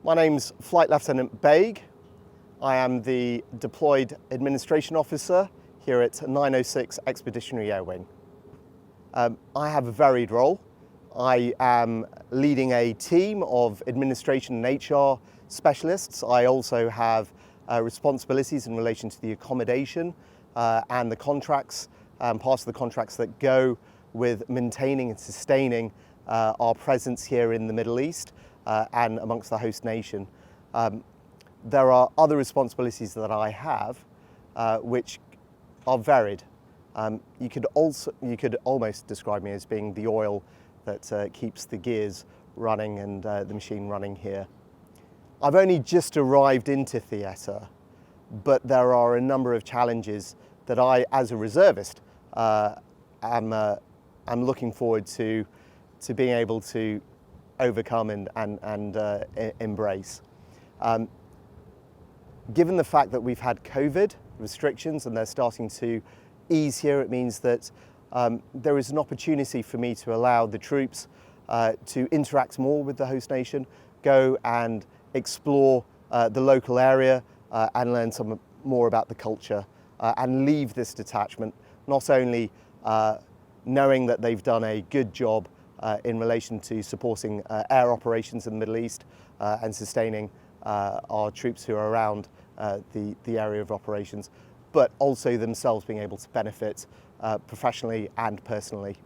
My name's Flight Lieutenant Baig. I am the Deployed Administration Officer here at 906 Expeditionary Air Wing. I have a varied role. I am leading a team of administration and HR specialists. I also have responsibilities in relation to the accommodation and the contracts, parts of the contracts that go with maintaining and sustaining our presence here in the Middle East and amongst the host nation. There are other responsibilities that I have which are varied. You could almost describe me as being the oil that keeps the gears running and the machine running here. I've only just arrived into theatre, but there are a number of challenges that I, as a reservist, am looking forward to being able to overcome and embrace. Given the fact that we've had COVID restrictions and they're starting to ease here, it means that there is an opportunity for me to allow the troops to interact more with the host nation, go and explore the local area and learn some more about the culture and leave this detachment not only knowing that they've done a good job in relation to supporting air operations in the Middle East and sustaining our troops who are around the area of operations, but also themselves being able to benefit professionally and personally.